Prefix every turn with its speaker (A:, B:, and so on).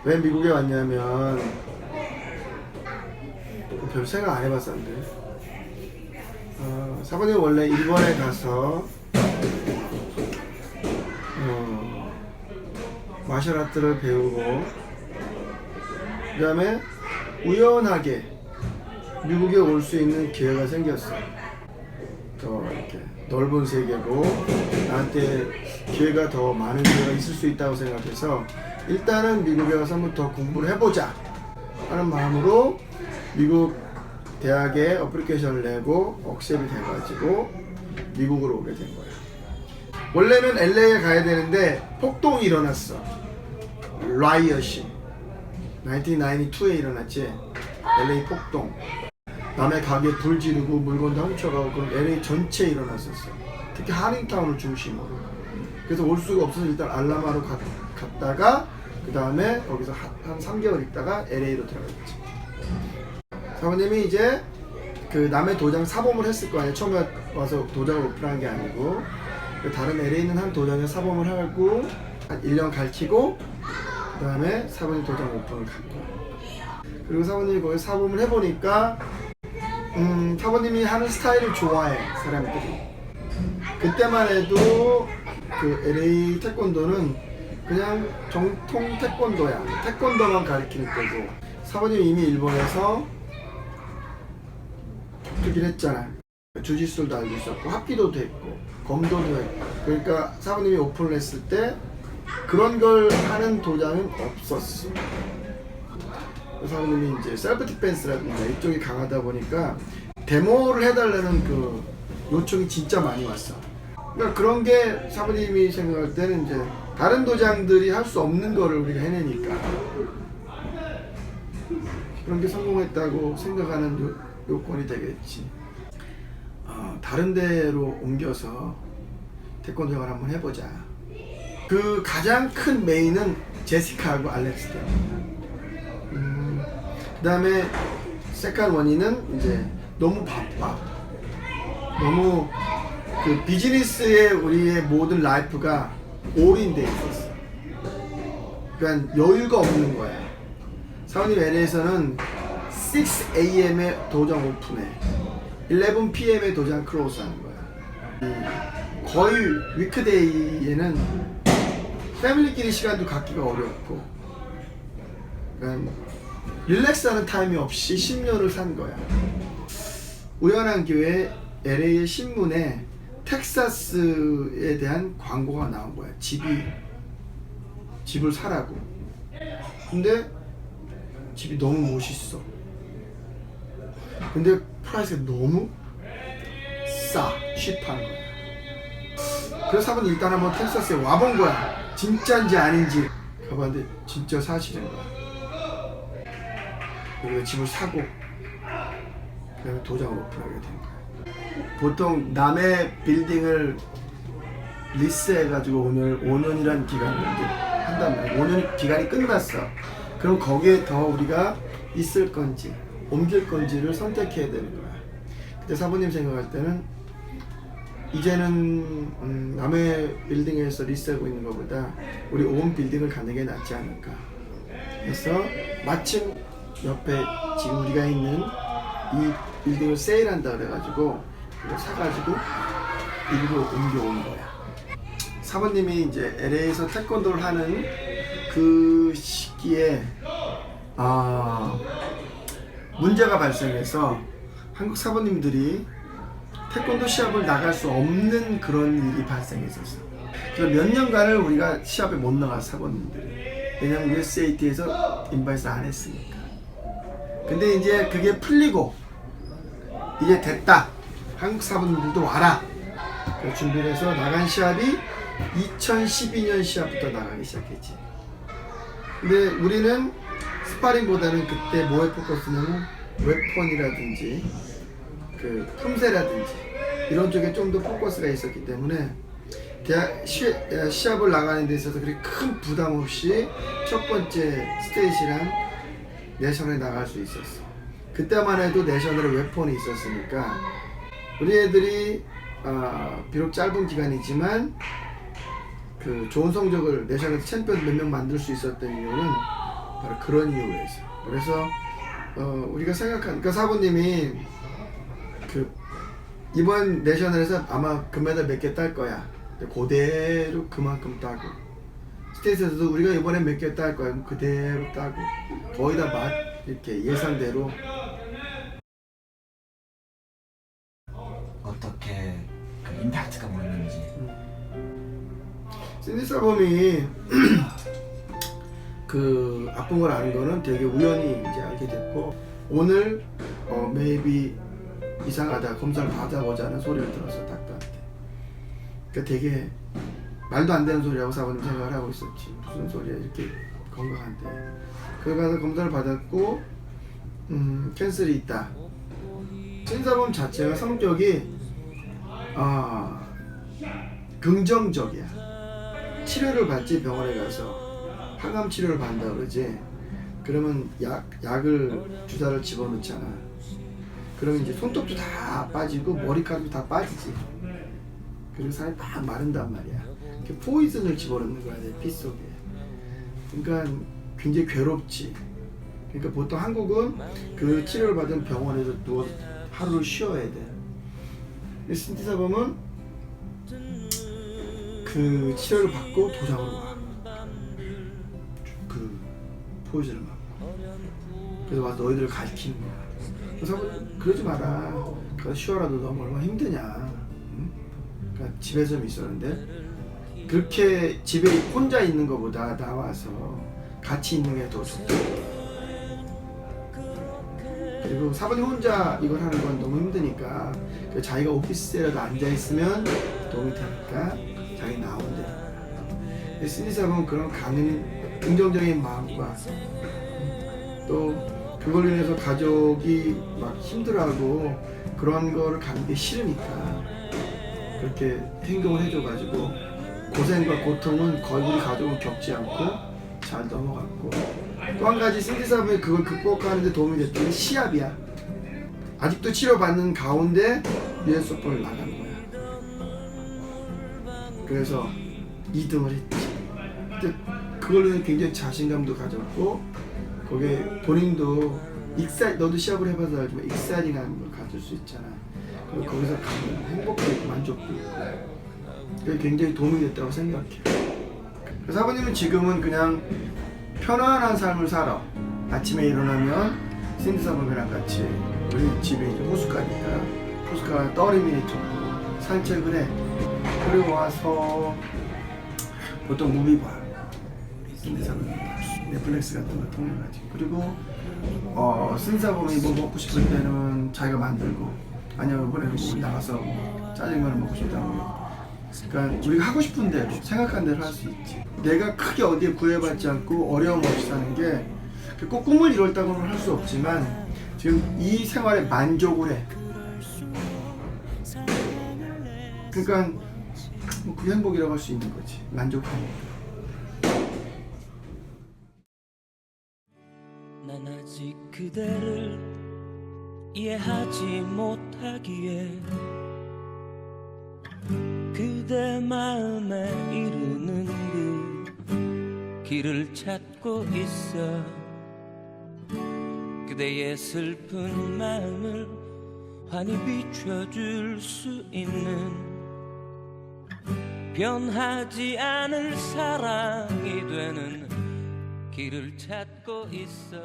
A: 왜 미국에 왔냐면 별 생각 안 해봤었는데 사부님 원래 일본에 가서 마셜아트를 배우고 그 다음에 우연하게 미국에 올 수 있는 기회가 생겼어. 이렇게 넓은 세계고 나한테 기회가 더 많은 기회가 있을 수 있다고 생각해서 일단은 미국에 와서 한번 더 공부를 해보자 하는 마음으로 미국 대학에 어플리케이션을 내고 억셉이 돼가지고 미국으로 오게 된 거야. 원래는 LA에 가야 되는데 폭동이 일어났어. 라이엇이 1992에 일어났지. LA 폭동. 남의 가게 불 지르고 물건도 훔쳐가고 그런 LA 전체에 일어났었어. 특히 하닝타운을 중심으로. 그래서 올 수가 없어서 일단 알라마로 갔다가 그 다음에 거기서 한 3개월 있다가 LA로 들어갔지. 사모님이 이제 그 남의 도장 사범을 했을 거 아니야. 처음에 와서 도장을 오픈한 게 아니고 다른 LA에 있는 한 도장에 사범을 하고 한 1년 가르치고 그 다음에 사모님 도장 오픈을 간 거야. 그리고 사모님이 거기 사범을 해보니까 사모님이 하는 스타일을 좋아해 사람들이. 그때만 해도 그 LA 태권도는 그냥 정통 태권도야. 태권도만 가르치는 때고 사모님이 이미 일본에서 그긴 했잖아. 주짓수도 알고 있었고 합기도 됐고 검도도 했고 그러니까 사모님이 오픈을 했을 때 그런 걸 하는 도장은 없었어. 사모님이 이제 셀프 디펜스라든지 이쪽이 강하다 보니까 데모를 해달라는 그 요청이 진짜 많이 왔어. 그러니까 그런 게 사모님이 생각할 때는 이제 다른 도장들이 할 수 없는 거를 우리가 해내니까 그런 게 성공했다고 생각하는 요건이 되겠지. 다른 데로 옮겨서 태권도를 한번 해보자. 그 가장 큰 메인은 제시카하고 알렉스 때문에. 그 다음에 세컨 원인은 이제 너무 바빠. 너무 그 비즈니스에 우리의 모든 라이프가 올인돼 있었어. 그러니까 여유가 없는 거야. 사모님 LA에서는 6am에 도장 오픈해. 11pm에 도장 클로즈 하는 거야. 거의 위크데이에는 패밀리끼리 시간도 갖기가 어렵고 릴렉스하는 타임이 없이 10년을 산 거야. 우연한 기회에 LA의 신문에 텍사스에 대한 광고가 나온 거야. 집을 사라고. 근데 집이 너무 멋있어. 근데 프라이스가 너무 힙한 거야. 그래서 사모님 일단 한번 텍사스에 와본 거야. 진짜인지 아닌지 가봤는데 진짜 사실인 거야. 그리고 집을 사고 그다음에 도장을 오픈하게 된 거야. 보통 남의 빌딩을 리스해가지고 5년이라는 기간을 한단 말이야. 5년 기간이 끝났어. 그럼 거기에 더 우리가 있을 건지 옮길 건지를 선택해야 되는 거야. 근데 사부님 생각할 때는 이제는 남의 빌딩에서 리스하고 있는 것보다 우리 온 빌딩을 갖는 게 낫지 않을까. 그래서 마침 옆에 지금 우리가 있는 이 빌딩을 세일한다 그래가지고 이거 사가지고 일부러 옮겨온 거야. 사부님이 이제 LA에서 태권도를 하는 그 시기에 문제가 발생해서 한국 사부님들이 태권도 시합을 나갈 수 없는 그런 일이 발생했었어. 그래서 몇 년간을 우리가 시합에 못 나갔어, 사부님들이. 왜냐면 USAT에서 인바이스를 안 했으니까. 근데 이제 그게 풀리고 이제 됐다. 한국 사부님들도 와라. 준비를 해서 나간 시합이 2012년 시합부터 나가기 시작했지. 근데 우리는 스파링보다는 그때 뭐에 포커스냐면 웨폰이라든지 그 품새라든지 이런 쪽에 좀 더 포커스가 있었기 때문에 시합을 나가는 데 있어서 그렇게 큰 부담 없이 첫 번째 스테이지랑 내셔널에 나갈 수 있었어. 그때만 해도 내셔널에 웨폰이 있었으니까 우리 애들이 비록 짧은 기간이지만 그 좋은 성적을 내셔널 챔피언 몇 명 만들 수 있었던 이유는 바로 그런 이유에서. 그래서 우리가 생각한, 그러니까 사부님이 그 이번 내셔널에서 아마 금메달 몇 개 딸 거야. 그대로 그만큼 따고, 스테이트에서도 우리가 이번에 몇 개 딸 거야. 그대로 따고, 거의 다 이렇게 예상대로.
B: 어떻게 그 임팩트가 뭐였는지.
A: 신디 사범이 그 아픈 걸 아는 거는 되게 우연히 이제 알게 됐고, 오늘 maybe 이상하다, 검사를 받아보자는 소리를 들었어, 닥터한테. 그러니까 되게 말도 안 되는 소리라고 사부님 생각을 하고 있었지. 무슨 소리야, 이렇게 건강한데. 그래 가서 검사를 받았고, 캔슬이 있다. 신사범 자체가 성격이 긍정적이야. 치료를 받지, 병원에 가서 항암 치료를 받는다 그러지. 그러면 약을 주사를 집어넣잖아. 그러면 이제 손톱도 다 빠지고 머리카락도 다 빠지지. 그리고 사람이 막 마른단 말이야. 이렇게 포이즌을 집어넣는 거야, 내 피 속에. 그러니까 굉장히 괴롭지. 그러니까 보통 한국은 그 치료를 받은 병원에서 누워서 하루를 쉬어야 돼. 근데 신디 사범은 그 치료를 받고 도장으로 와. 그 포이즌을 맞고. 그래서 와서 너희들을 가르치는 거야. 그래서 그러지 마라. 가서 쉬어라도 너무 얼마나 힘드냐. 응? 그러니까 집에 좀 있었는데, 그렇게 집에 혼자 있는 것보다 나와서 같이 있는 게 더 좋다. 그리고 사부님 혼자 이걸 하는 건 너무 힘드니까 자기가 오피스에라도 앉아있으면 도움이 되니까 자기 나온대. 신디 사부는 그런 긍정적인 마음과 또 그걸로 인해서 가족이 막 힘들어하고 그런 거를 가는 게 싫으니까 그렇게 행동을 해줘가지고 고생과 고통은 거의 우리 가족은 겪지 않고 잘 넘어갔고, 또 한 가지 신디 사부의 그걸 극복하는 데 도움이 됐던 게 시합이야. 아직도 치료받는 가운데 US 오픈을 나간 거야. 그래서 2등을 했지. 근데 그걸로 굉장히 자신감도 가졌고, 거기에 본인도 너도 시합을 해봐서 알지만 익사이팅한 걸 가질 수 있잖아. 그리고 거기서 가면 행복도 있고 만족도 있고, 그게 굉장히 도움이 됐다고 생각해. 사부님은 지금은 그냥 편안한 삶을 살아. 아침에 일어나면 신디 사부님이랑 같이, 우리 집에 이제 호숫가니까 호숫가 30미니트 정도 산책을 해. 그리고 와서 보통 무비 봐. 신디 사부님 넷플릭스 같은 거 통해가지고. 그리고 신디 사부님이 뭐 먹고 싶을 때는 자기가 만들고, 아니면 이번에 뭐 나가서 뭐 짜장면을 먹고 싶다고. 그러니까 우리가 하고 싶은 대로, 생각한 대로 할 수 있지. 내가 크게 어디에 구애받지 않고 어려움 없이 사는 게 꼭 꿈을 이뤘다고는 할 수 없지만 지금 이 생활에 만족을 해. 그러니까 뭐 그게 행복이라고 할 수 있는 거지. 만족하는 거.
C: 난 아직 그대를 이해하지 못하기에 그대 마음에 이르는 그 길을 찾고 있어. 그대의 슬픈 마음을 환히 비춰줄 수 있는 변하지 않을 사랑이 되는 길을 찾고 있어.